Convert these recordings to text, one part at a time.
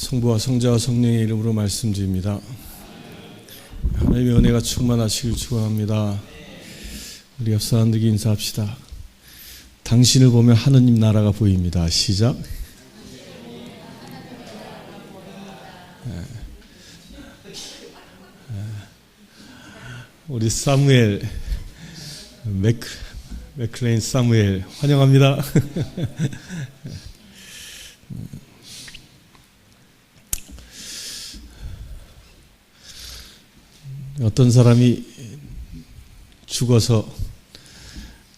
성부와 성자와 성령의 이름으로 말씀드립니다. 하나님의 은혜가 충만하시길 축원합니다. 우리 옆 사람들에게 인사합시다. 당신을 보면 하느님 나라가 보입니다. 시작. 우리 사무엘 맥클레인 사무엘 환영합니다. 어떤 사람이 죽어서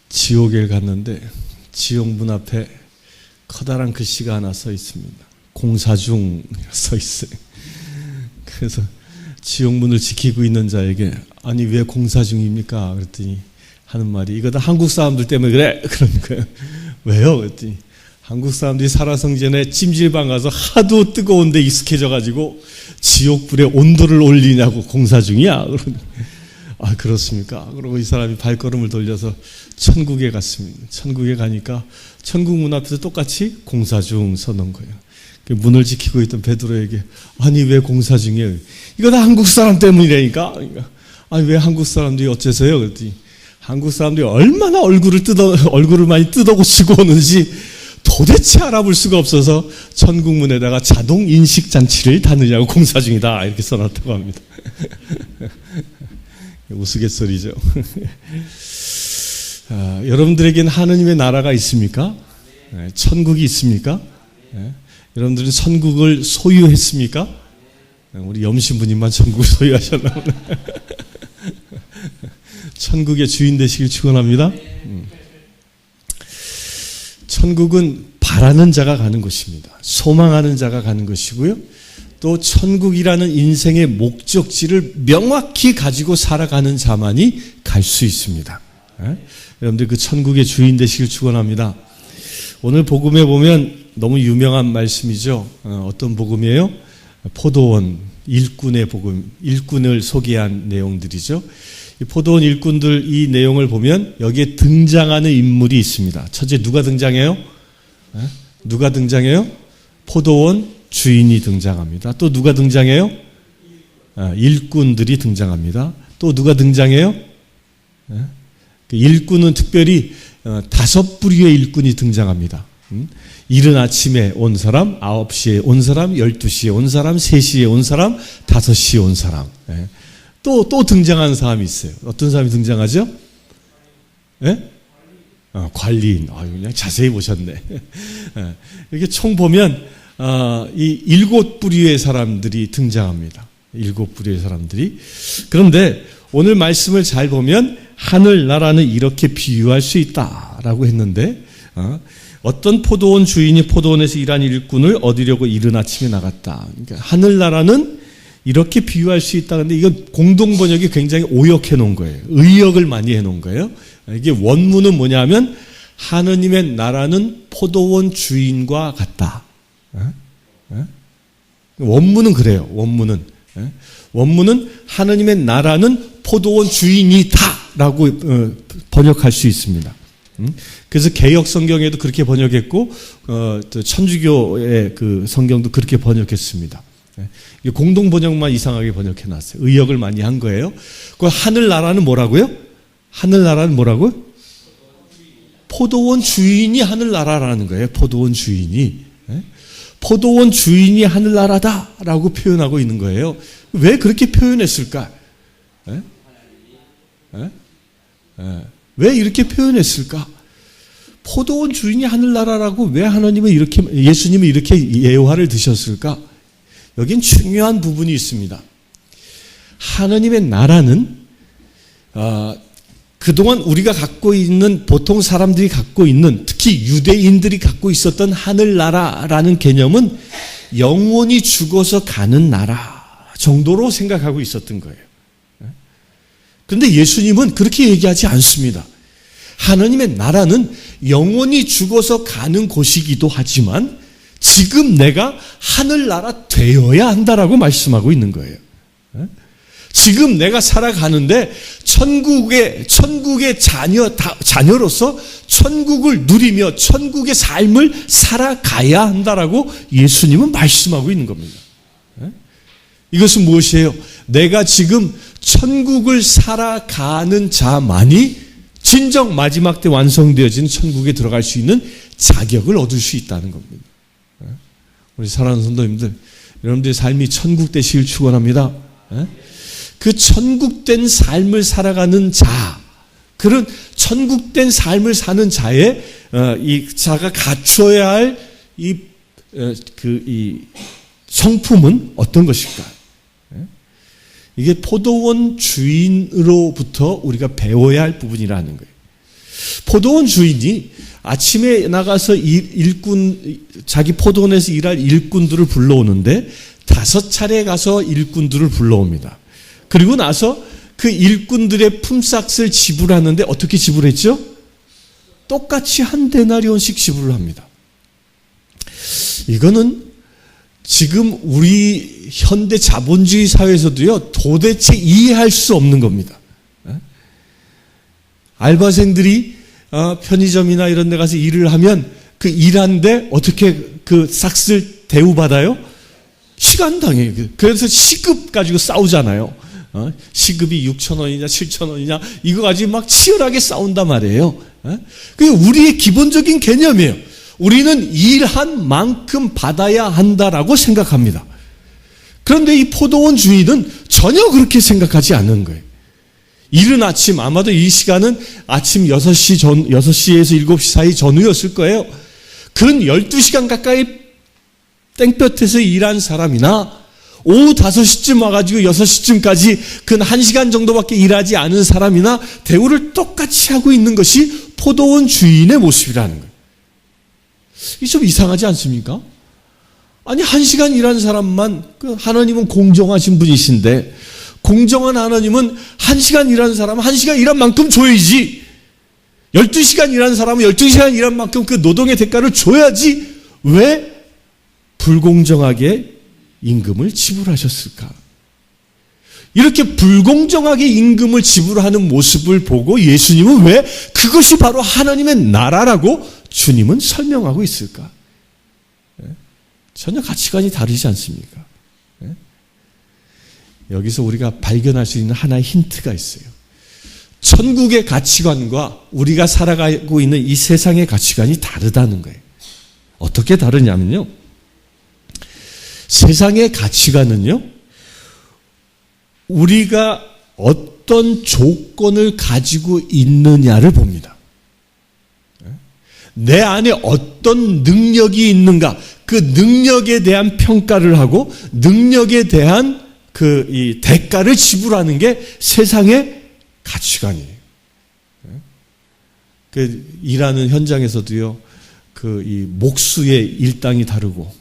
지옥에 갔는데 지옥 문 앞에 커다란 글씨가 하나 써 있습니다. 공사 중 써 있어요. 그래서 지옥 문을 지키고 있는 자에게 아니 왜 공사 중입니까? 그랬더니 하는 말이 이거 다 한국 사람들 때문에 그래. 그런 거예요. 왜요? 그랬더니 한국 사람들이 살아성전에 찜질방 가서 하도 뜨거운 데 익숙해져 가지고 지옥불에 온도를 올리냐고 공사 중이야. 아 그렇습니까? 그러고 이 사람이 발걸음을 돌려서 천국에 갔습니다. 천국에 가니까 천국 문 앞에서 똑같이 공사 중 서놓은 거예요. 문을 지키고 있던 베드로에게 아니 왜 공사 중이에요? 이거 다 한국 사람 때문이라니까. 아니 왜 한국 사람들이 어째서요? 그랬더니 한국 사람들이 얼마나 얼굴을 많이 뜯어고치고 오는지 도대체 알아볼 수가 없어서 천국 문에다가 자동 인식 장치를 다느냐고 공사 중이다 이렇게 써놨다고 합니다. 우스갯소리죠. 여러분들에게는 하느님의 나라가 있습니까? 천국이 있습니까? 여러분들은 천국을 소유했습니까? 우리 염신부님만 천국을 소유하셨나 보네. 천국의 주인 되시길 축원합니다. 천국은 바라는 자가 가는 곳입니다. 소망하는 자가 가는 것이고요. 또 천국이라는 인생의 목적지를 명확히 가지고 살아가는 자만이 갈 수 있습니다. 여러분들 그 천국의 주인 되시길 축원합니다. 오늘 복음에 보면 너무 유명한 말씀이죠. 어떤 복음이에요? 포도원 일꾼의 복음, 일꾼을 소개한 내용들이죠. 이 포도원 일꾼들 이 내용을 보면 여기에 등장하는 인물이 있습니다. 첫째 누가 등장해요? 누가 등장해요? 포도원 주인이 등장합니다. 또 누가 등장해요? 일꾼들이 등장합니다. 또 누가 등장해요? 일꾼은 특별히 5부류의 일꾼이 등장합니다. 이른 아침에 온 사람, 9시에 온 사람, 12시에 온 사람, 3시에 온 사람, 5시에 온 사람. 또 등장하는 사람이 있어요. 어떤 사람이 등장하죠? 관리인. 그냥 자세히 보셨네. 이렇게 총 보면 이 7부류의 사람들이 등장합니다. 7부류의 사람들이. 그런데 오늘 말씀을 잘 보면 하늘나라는 이렇게 비유할 수 있다라고 했는데 어떤 포도원 주인이 포도원에서 일한 일꾼을 얻으려고 이른 아침에 나갔다. 그러니까 하늘나라는 이렇게 비유할 수 있다. 근데 이건 공동번역이 굉장히 오역해 놓은 거예요. 의역을 많이 해 놓은 거예요. 이게 원문은 뭐냐면 하느님의 나라는 포도원 주인과 같다. 원문은 그래요. 원문은 하느님의 나라는 포도원 주인이다 라고 번역할 수 있습니다. 그래서 개역 성경에도 그렇게 번역했고 천주교의 그 성경도 그렇게 번역했습니다. 공동 번역만 이상하게 번역해 놨어요. 의역을 많이 한 거예요. 그 하늘나라는 뭐라고요? 하늘나라는 뭐라고요? 포도원 주인이 하늘나라라는 거예요. 포도원 주인이. 포도원 주인이 하늘나라다라고 표현하고 있는 거예요. 왜 그렇게 표현했을까? 왜 이렇게 표현했을까? 포도원 주인이 하늘나라라고 왜 하나님은 이렇게, 예수님은 이렇게 예화를 드셨을까? 여긴 중요한 부분이 있습니다. 하나님의 나라는 그동안 우리가 갖고 있는 보통 사람들이 갖고 있는 특히 유대인들이 갖고 있었던 하늘나라라는 개념은 영원히 죽어서 가는 나라 정도로 생각하고 있었던 거예요. 그런데 예수님은 그렇게 얘기하지 않습니다. 하나님의 나라는 영원히 죽어서 가는 곳이기도 하지만 지금 내가 하늘나라 되어야 한다라고 말씀하고 있는 거예요. 지금 내가 살아가는데 천국의 자녀로서 천국을 누리며 천국의 삶을 살아가야 한다라고 예수님은 말씀하고 있는 겁니다. 이것은 무엇이에요? 내가 지금 천국을 살아가는 자만이 진정 마지막 때 완성되어진 천국에 들어갈 수 있는 자격을 얻을 수 있다는 겁니다. 우리 사랑하는 성도님들, 여러분들의 삶이 천국 되시길 축원합니다. 그 천국된 삶을 살아가는 자, 그런 천국된 삶을 사는 자의 이 자가 갖춰야 할 이 성품은 어떤 것일까? 이게 포도원 주인으로부터 우리가 배워야 할 부분이라는 거예요. 포도원 주인이 아침에 나가서 자기 포도원에서 일할 일꾼들을 불러오는데 5차례 가서 일꾼들을 불러옵니다. 그리고 나서 그 일꾼들의 품삯을 지불하는데 어떻게 지불했죠? 똑같이 한 데나리온씩 지불을 합니다. 이거는 지금 우리 현대 자본주의 사회에서도요, 도대체 이해할 수 없는 겁니다. 알바생들이 편의점이나 이런 데 가서 일을 하면 그 일하는데 어떻게 그 삭스를 대우받아요? 시간당해요. 그래서 시급 가지고 싸우잖아요. 시급이 6,000원이냐 7,000원이냐 이거 가지고 막 치열하게 싸운단 말이에요. 그게 우리의 기본적인 개념이에요. 우리는 일한 만큼 받아야 한다라고 생각합니다. 그런데 이 포도원 주인은 전혀 그렇게 생각하지 않는 거예요. 이른 아침, 아마도 이 시간은 아침 6시에서 7시 사이 전후였을 거예요. 그런 12시간 가까이 땡볕에서 일한 사람이나 오후 5시쯤 와가지고 6시쯤까지 근 1시간 정도밖에 일하지 않은 사람이나 대우를 똑같이 하고 있는 것이 포도원 주인의 모습이라는 거예요. 이게 좀 이상하지 않습니까? 아니 1시간 일한 사람만, 하나님은 공정하신 분이신데 공정한 하나님은 1시간 일한 사람은 1시간 일한 만큼 줘야지, 12시간 일한 사람은 12시간 일한 만큼 그 노동의 대가를 줘야지 왜 불공정하게 임금을 지불하셨을까? 이렇게 불공정하게 임금을 지불하는 모습을 보고 예수님은 왜 그것이 바로 하나님의 나라라고 주님은 설명하고 있을까? 전혀 가치관이 다르지 않습니까? 여기서 우리가 발견할 수 있는 하나의 힌트가 있어요. 천국의 가치관과 우리가 살아가고 있는 이 세상의 가치관이 다르다는 거예요. 어떻게 다르냐면요, 세상의 가치관은요, 우리가 어떤 조건을 가지고 있느냐를 봅니다. 내 안에 어떤 능력이 있는가, 그 능력에 대한 평가를 하고 능력에 대한 이 대가를 지불하는 게 세상의 가치관이에요. 일하는 현장에서도요, 이 목수의 일당이 다르고,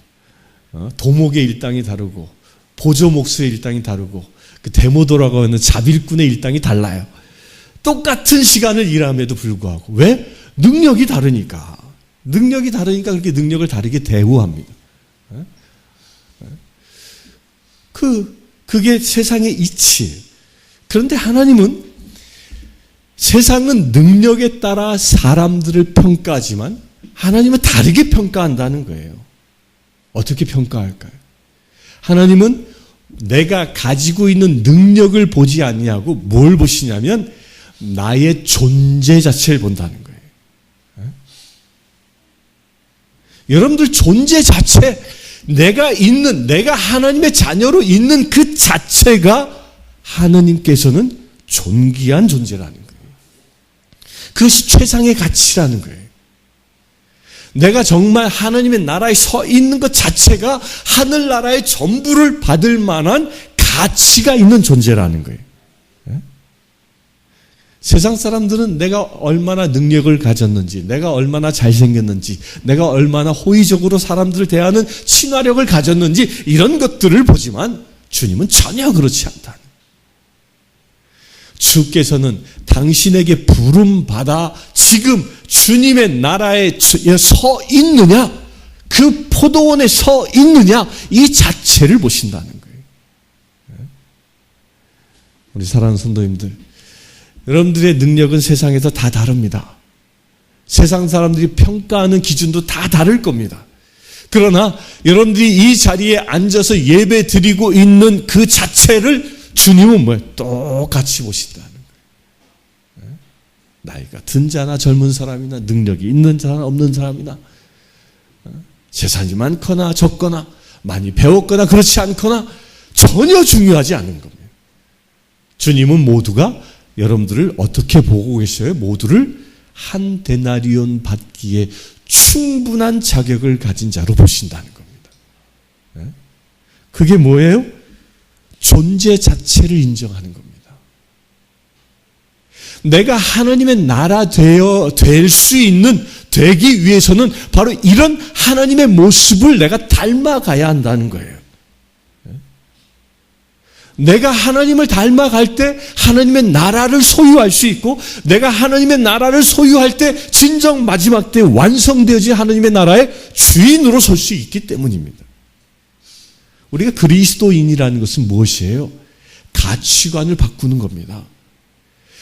도목의 일당이 다르고, 보조 목수의 일당이 다르고, 대모도라고 하는 잡일꾼의 일당이 달라요. 똑같은 시간을 일함에도 불구하고. 왜? 능력이 다르니까. 능력이 다르니까 그렇게 능력을 다르게 대우합니다. 그게 세상의 이치예요. 그런데 하나님은 세상은 능력에 따라 사람들을 평가하지만 하나님은 다르게 평가한다는 거예요. 어떻게 평가할까요? 하나님은 내가 가지고 있는 능력을 보지 않냐고 뭘 보시냐면 나의 존재 자체를 본다는 거예요. 여러분들 존재 자체, 내가 하나님의 자녀로 있는 그 자체가 하나님께서는 존귀한 존재라는 거예요. 그것이 최상의 가치라는 거예요. 내가 정말 하나님의 나라에 서 있는 것 자체가 하늘나라의 전부를 받을 만한 가치가 있는 존재라는 거예요. 세상 사람들은 내가 얼마나 능력을 가졌는지, 내가 얼마나 잘생겼는지, 내가 얼마나 호의적으로 사람들을 대하는 친화력을 가졌는지 이런 것들을 보지만 주님은 전혀 그렇지 않다. 주께서는 당신에게 부름받아 지금 주님의 나라에 서 있느냐, 그 포도원에 서 있느냐, 이 자체를 보신다는 거예요. 우리 사랑하는 성도님들, 여러분들의 능력은 세상에서 다 다릅니다. 세상 사람들이 평가하는 기준도 다 다를 겁니다. 그러나 여러분들이 이 자리에 앉아서 예배 드리고 있는 그 자체를 주님은 뭐예요? 똑같이 보신다는 거예요. 나이가 든 자나 젊은 사람이나 능력이 있는 자나 없는 사람이나 재산이 많거나 적거나 많이 배웠거나 그렇지 않거나 전혀 중요하지 않은 겁니다. 주님은 모두가 여러분들을 어떻게 보고 계셔요? 모두를 한 데나리온 받기에 충분한 자격을 가진 자로 보신다는 겁니다. 그게 뭐예요? 존재 자체를 인정하는 겁니다. 내가 하나님의 나라 될 수 있는, 되기 위해서는 바로 이런 하나님의 모습을 내가 닮아가야 한다는 거예요. 내가 하나님을 닮아갈 때 하나님의 나라를 소유할 수 있고, 내가 하나님의 나라를 소유할 때 진정 마지막 때 완성되어진 하나님의 나라의 주인으로 설 수 있기 때문입니다. 우리가 그리스도인이라는 것은 무엇이에요? 가치관을 바꾸는 겁니다.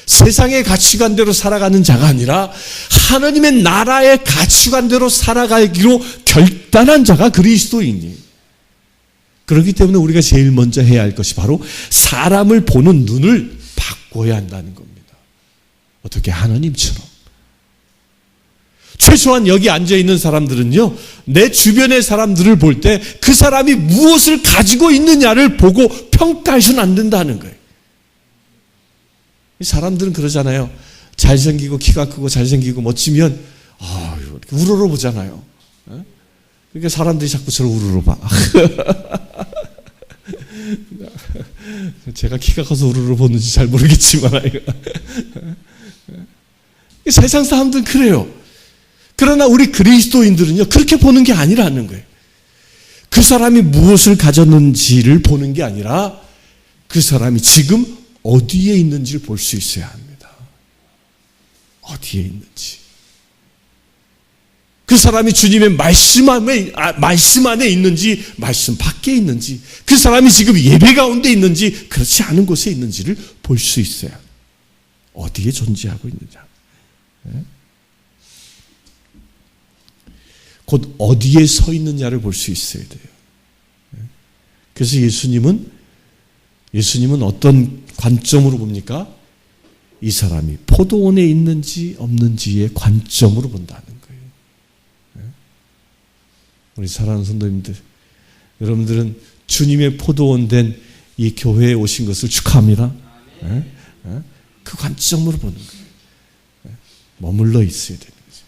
세상의 가치관대로 살아가는 자가 아니라 하나님의 나라의 가치관대로 살아가기로 결단한 자가 그리스도인이에요. 그렇기 때문에 우리가 제일 먼저 해야 할 것이 바로 사람을 보는 눈을 바꿔야 한다는 겁니다. 어떻게? 하나님처럼. 최소한 여기 앉아있는 사람들은요, 내 주변의 사람들을 볼 때 그 사람이 무엇을 가지고 있느냐를 보고 평가해서는 안 된다는 거예요. 사람들은 그러잖아요. 잘생기고 키가 크고 잘생기고 멋지면 이렇게 우러러보잖아요. 그러니까 사람들이 자꾸 저를 우러러봐. 제가 키가 커서 우러러보는지 잘 모르겠지만 세상 사람들은 그래요. 그러나 우리 그리스도인들은요, 그렇게 보는 게 아니라는 거예요. 그 사람이 무엇을 가졌는지를 보는 게 아니라 그 사람이 지금 어디에 있는지를 볼 수 있어야 합니다. 어디에 있는지. 그 사람이 주님의 말씀 안에 있는지, 말씀 밖에 있는지, 그 사람이 지금 예배 가운데 있는지, 그렇지 않은 곳에 있는지를 볼 수 있어야 합니다. 어디에 존재하고 있느냐. 곧 어디에 서 있느냐를 볼 수 있어야 돼요. 그래서 예수님은 어떤 관점으로 봅니까? 이 사람이 포도원에 있는지 없는지의 관점으로 본다는 거예요. 우리 사랑하는 성도님들, 여러분들은 주님의 포도원 된 이 교회에 오신 것을 축하합니다. 그 관점으로 보는 거예요. 머물러 있어야 되는 거죠.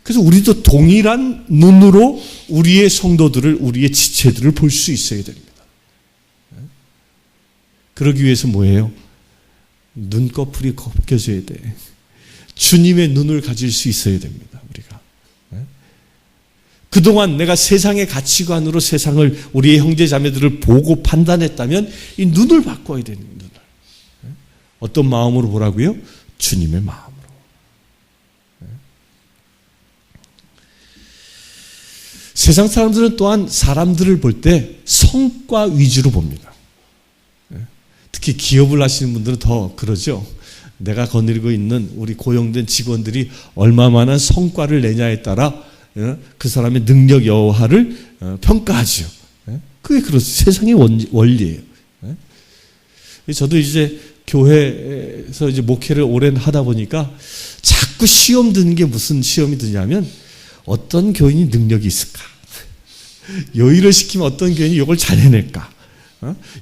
그래서 우리도 동일한 눈으로 우리의 성도들을, 우리의 지체들을 볼 수 있어야 됩니다. 그러기 위해서 뭐예요? 눈꺼풀이 꺾여져야 돼. 주님의 눈을 가질 수 있어야 됩니다, 우리가. 그동안 내가 세상의 가치관으로 세상을, 우리의 형제 자매들을 보고 판단했다면 이 눈을 바꿔야 되는 눈을. 어떤 마음으로 보라고요? 주님의 마음으로. 세상 사람들은 또한 사람들을 볼 때 성과 위주로 봅니다. 특히 기업을 하시는 분들은 더 그러죠. 내가 거느리고 있는 우리 고용된 직원들이 얼마만한 성과를 내냐에 따라 그 사람의 능력 여하를 평가하죠. 그게 그렇죠. 세상의 원리예요. 저도 이제 교회에서 이제 목회를 오랜 하다 보니까 자꾸 시험 드는 게 무슨 시험이 드냐면, 어떤 교인이 능력이 있을까? 요일을 시키면 어떤 교인이 이걸 잘 해낼까?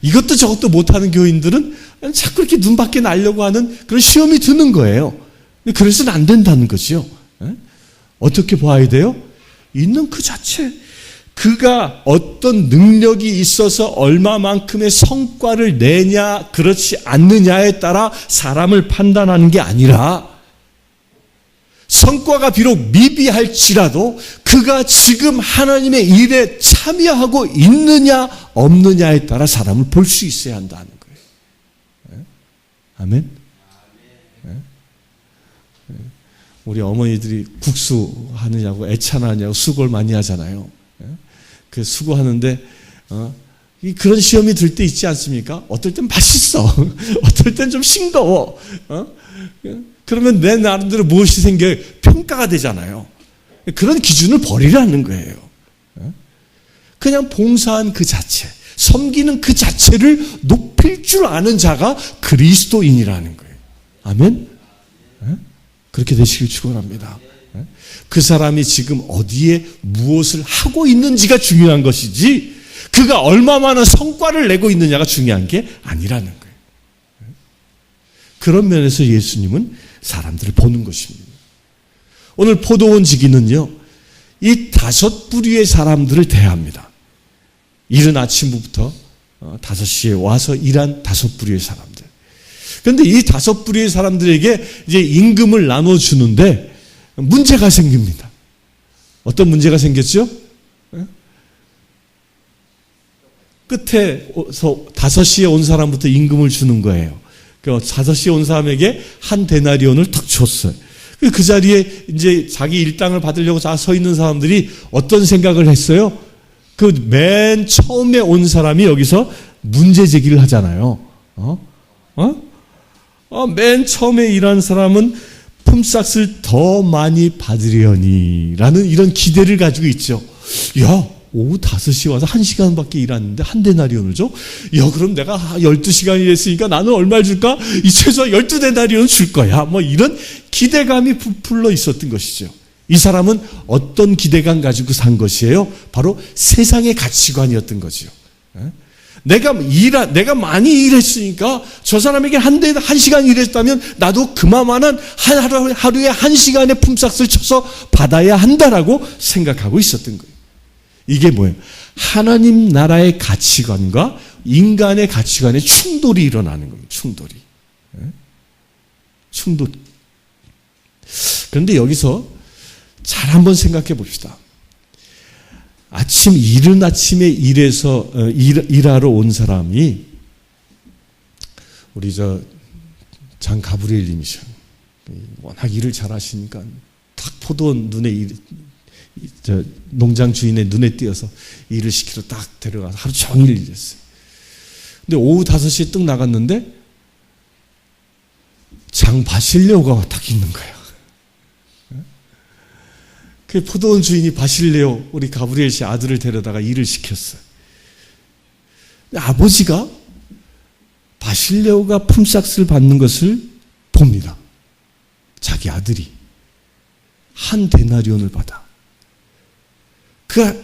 이것도 저것도 못하는 교인들은 자꾸 이렇게 눈 밖에 나려고 하는 그런 시험이 드는 거예요. 그래서는 안 된다는 거죠. 어떻게 봐야 돼요? 있는 그 자체, 그가 어떤 능력이 있어서 얼마만큼의 성과를 내냐, 그렇지 않느냐에 따라 사람을 판단하는 게 아니라, 성과가 비록 미비할지라도 그가 지금 하나님의 일에 참여하고 있느냐 없느냐에 따라 사람을 볼 수 있어야 한다는 거예요. 아멘. 우리 어머니들이 국수 하느냐고 애찬하냐고 수고를 많이 하잖아요. 그 수고하는데 그런 시험이 들 때 있지 않습니까? 어떨 땐 맛있어. 어떨 땐 좀 싱거워. 그러면 내 나름대로 무엇이 생겨요? 평가가 되잖아요. 그런 기준을 버리라는 거예요. 그냥 봉사한 그 자체, 섬기는 그 자체를 높일 줄 아는 자가 그리스도인이라는 거예요. 아멘? 그렇게 되시길 축원합니다. 그 사람이 지금 어디에 무엇을 하고 있는지가 중요한 것이지 그가 얼마만한 성과를 내고 있느냐가 중요한 게 아니라는 거예요. 그런 면에서 예수님은 사람들을 보는 것입니다. 오늘 포도원 지기는요, 이 5부류의 사람들을 대합니다. 이른 아침부터 5시에 와서 일한 5부류의 사람들. 그런데 이 5부류의 사람들에게 이제 임금을 나눠주는데 문제가 생깁니다. 어떤 문제가 생겼죠? 끝에서 5시에 온 사람부터 임금을 주는 거예요. 그 5시에 온 사람에게 한 데나리온을 탁 줬어요. 그 자리에 이제 자기 일당을 받으려고 다 서 있는 사람들이 어떤 생각을 했어요? 그 맨 처음에 온 사람이 여기서 문제 제기를 하잖아요. 맨 처음에 일한 사람은 품삯을 더 많이 받으려니라는 이런 기대를 가지고 있죠. 야, 오후 5시에 와서 1시간밖에 일하는데 한 데나리온을 줘? 야, 그럼 내가 12시간 일했으니까 나는 얼마를 줄까? 이 최소한 12데나리온 줄 거야. 뭐 이런 기대감이 부풀러 있었던 것이죠. 이 사람은 어떤 기대감 가지고 산 것이에요? 바로 세상의 가치관이었던 거죠. 내가 많이 일했으니까 저 사람에게 한 시간 일했다면 나도 그만한 하루에 1시간의 품삯을 쳐서 받아야 한다라고 생각하고 있었던 거예요. 이게 뭐예요? 하나님 나라의 가치관과 인간의 가치관의 충돌이 일어나는 겁니다. 충돌. 그런데 여기서 잘 한번 생각해 봅시다. 이른 아침에 일하러 온 사람이 우리 장 가브리엘 님이셔. 워낙 일을 잘하시니까 딱 포도원 농장 주인의 눈에 띄어서 일을 시키러 딱 데려가서 하루 종일 일했어요. 근데 오후 5시에 뜩 나갔는데 장 바실레오가 딱 있는 거예요. 그 포도원 주인이 바실레오, 우리 가브리엘 씨 아들을 데려다가 일을 시켰어요. 아버지가 바실레오가 품삯을 받는 것을 봅니다. 자기 아들이 한 데나리온을 받아.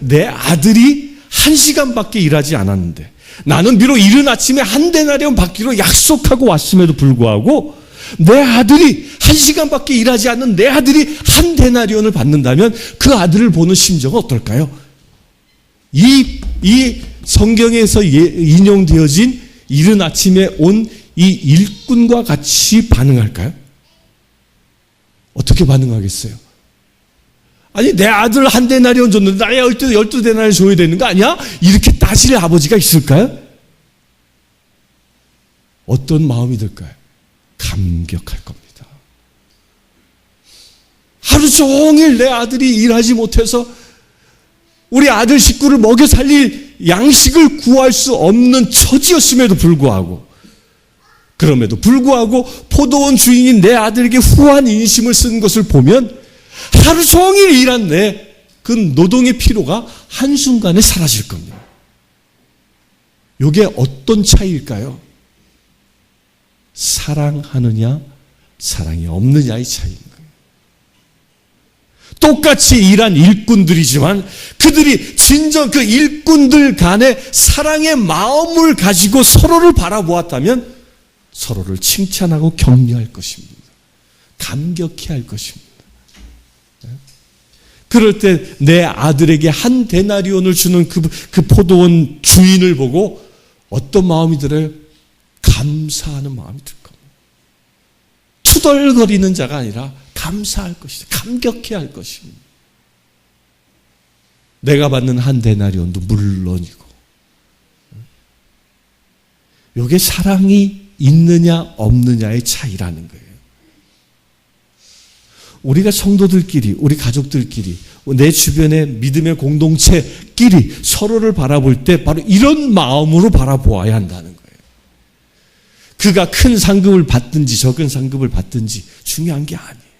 내 아들이 1시간밖에 일하지 않았는데 나는 비록 이른 아침에 한 데나리온 받기로 약속하고 왔음에도 불구하고 내 아들이 1시간밖에 일하지 않는 내 아들이 한 데나리온을 받는다면 그 아들을 보는 심정은 어떨까요? 이 성경에서 인용되어진 이른 아침에 온 이 일꾼과 같이 반응할까요? 어떻게 반응하겠어요? 아니, 내 아들 한 데나리온 줬는데 나의 12데나리온 줘야 되는 거 아니야? 이렇게 따질 아버지가 있을까요? 어떤 마음이 들까요? 감격할 겁니다. 하루 종일 내 아들이 일하지 못해서 우리 아들 식구를 먹여 살릴 양식을 구할 수 없는 처지였음에도 불구하고, 그럼에도 불구하고 포도원 주인인 내 아들에게 후한 인심을 쓴 것을 보면 하루 종일 일한 그 노동의 피로가 한순간에 사라질 겁니다. 이게 어떤 차이일까요? 사랑하느냐, 사랑이 없느냐의 차이인 거예요. 똑같이 일한 일꾼들이지만 그들이 진정 그 일꾼들 간에 사랑의 마음을 가지고 서로를 바라보았다면 서로를 칭찬하고 격려할 것입니다. 감격해 할 것입니다. 그럴 때 내 아들에게 한 데나리온을 주는 그 포도원 주인을 보고 어떤 마음이 들어요? 감사하는 마음이 들 겁니다. 투덜거리는 자가 아니라 감사할 것이다. 감격해 할 것입니다. 내가 받는 한 데나리온도 물론이고. 이게 사랑이 있느냐 없느냐의 차이라는 거예요. 우리가 성도들끼리, 우리 가족들끼리, 내 주변의 믿음의 공동체끼리 서로를 바라볼 때 바로 이런 마음으로 바라보아야 한다는 거예요. 그가 큰 상급을 받든지 적은 상급을 받든지 중요한 게 아니에요.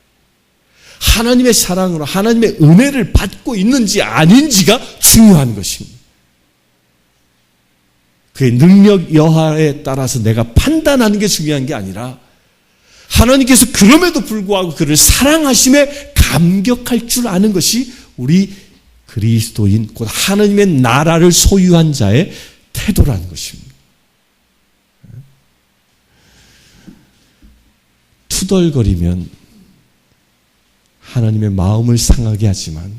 하나님의 사랑으로 하나님의 은혜를 받고 있는지 아닌지가 중요한 것입니다. 그의 능력 여하에 따라서 내가 판단하는 게 중요한 게 아니라 하나님께서 그럼에도 불구하고 그를 사랑하심에 감격할 줄 아는 것이 우리 그리스도인 곧 하나님의 나라를 소유한 자의 태도라는 것입니다. 투덜거리면 하나님의 마음을 상하게 하지만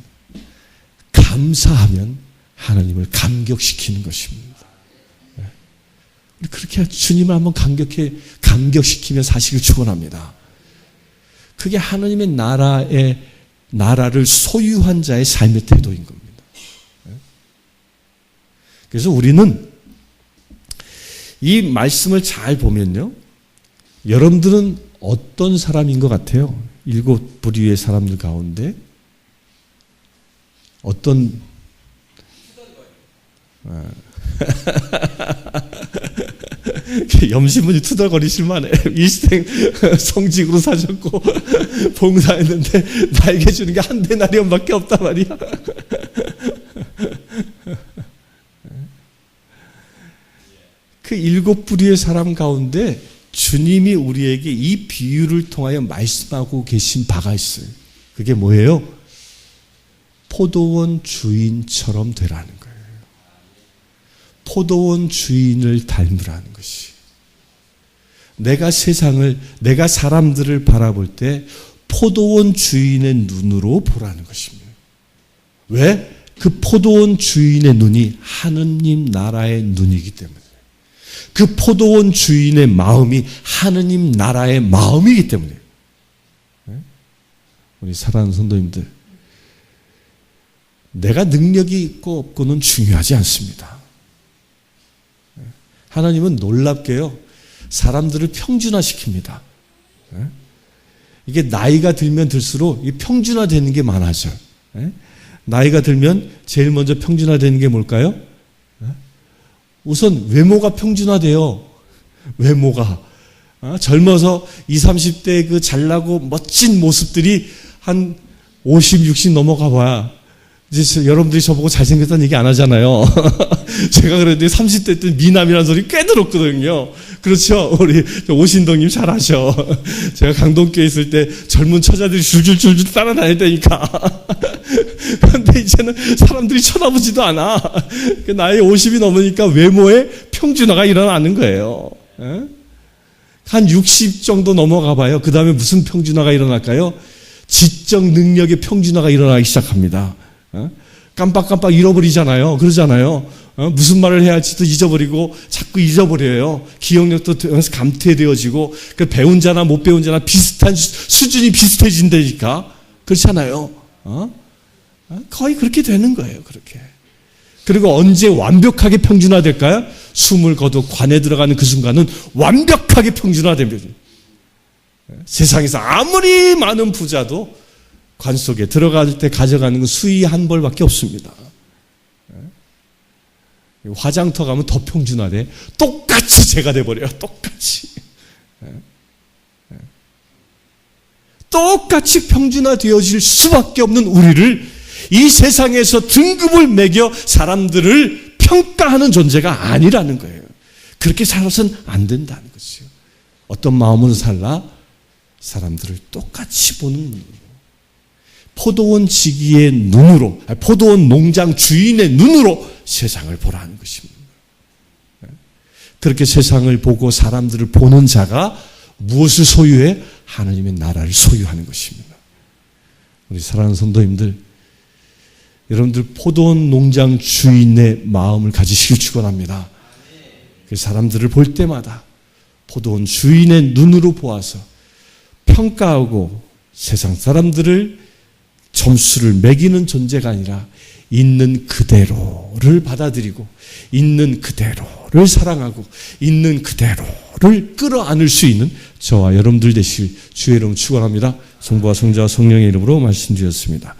감사하면 하나님을 감격시키는 것입니다. 우리 그렇게 주님을 한번 감격시키며 사시길 축원합니다. 그게 하나님의 나라를 소유한 자의 삶의 태도인 겁니다. 그래서 우리는 이 말씀을 잘 보면요, 여러분들은 어떤 사람인 것 같아요? 7 부류의 사람들 가운데 어떤 염시분이 투덜거리실 만해. 일생 성직으로 사셨고 봉사했는데 나에게 주는 게 한 데나리온밖에 없단 말이야. 그 7 부류의 사람 가운데 주님이 우리에게 이 비유를 통하여 말씀하고 계신 바가 있어요. 그게 뭐예요? 포도원 주인처럼 되라는 거예요. 포도원 주인을 닮으라는 것이. 내가 사람들을 바라볼 때 포도원 주인의 눈으로 보라는 것입니다. 왜? 그 포도원 주인의 눈이 하느님 나라의 눈이기 때문에. 그 포도원 주인의 마음이 하느님 나라의 마음이기 때문에. 우리 사랑하는 성도님들, 내가 능력이 있고 없고는 중요하지 않습니다. 하나님은 놀랍게요, 사람들을 평준화시킵니다. 이게 나이가 들면 들수록 이 평준화되는 게 많아져요. 나이가 들면 제일 먼저 평준화되는 게 뭘까요? 우선 외모가 평준화돼요. 외모가. 젊어서 20, 30대 그 잘나고 멋진 모습들이 한 50, 60 넘어가 봐야 이제 여러분들이 저보고 잘생겼다는 얘기 안 하잖아요. 제가 그랬는데 30대 때 미남이라는 소리 꽤 들었거든요. 그렇죠? 우리 오신동님 잘 아셔. 제가 강동교에 있을 때 젊은 처자들이 줄줄줄줄 따라다녔다니까. 그런데 이제는 사람들이 쳐다보지도 않아. 나이 50이 넘으니까 외모에 평준화가 일어나는 거예요. 한 60 정도 넘어가 봐요. 그 다음에 무슨 평준화가 일어날까요? 지적 능력의 평준화가 일어나기 시작합니다. 깜빡깜빡 잃어버리잖아요. 그러잖아요. 무슨 말을 해야 할지도 잊어버리고 자꾸 잊어버려요. 기억력도 감퇴되어지고 배운 자나 못 배운 자나 비슷한 수준이 비슷해진다니까. 그렇잖아요. 거의 그렇게 되는 거예요. 그렇게. 그리고 언제 완벽하게 평준화될까요? 숨을 거둬 관에 들어가는 그 순간은 완벽하게 평준화됩니다. 세상에서 아무리 많은 부자도 관 속에 들어갈 때 가져가는 건 수의 한 벌밖에 없습니다. 화장터 가면 더 평준화돼. 똑같이 제가 돼버려요. 똑같이. 똑같이 평준화되어질 수밖에 없는 우리를 이 세상에서 등급을 매겨 사람들을 평가하는 존재가 아니라는 거예요. 그렇게 살아서는 안 된다는 거죠. 어떤 마음으로 살라? 사람들을 똑같이 보는 눈으로. 포도원 지기의 눈으로, 포도원 농장 주인의 눈으로 세상을 보라는 것입니다. 그렇게 세상을 보고 사람들을 보는 자가 무엇을 소유해? 하나님의 나라를 소유하는 것입니다. 우리 사랑하는 성도님들, 여러분들 포도원 농장 주인의 마음을 가지시길 축원합니다. 그 사람들을 볼 때마다 포도원 주인의 눈으로 보아서 평가하고 세상 사람들을 점수를 매기는 존재가 아니라 있는 그대로를 받아들이고 있는 그대로를 사랑하고 있는 그대로를 끌어안을 수 있는 저와 여러분들 되시길 주의 이름으로 축원합니다. 성부와 성자와 성령의 이름으로 말씀드렸습니다.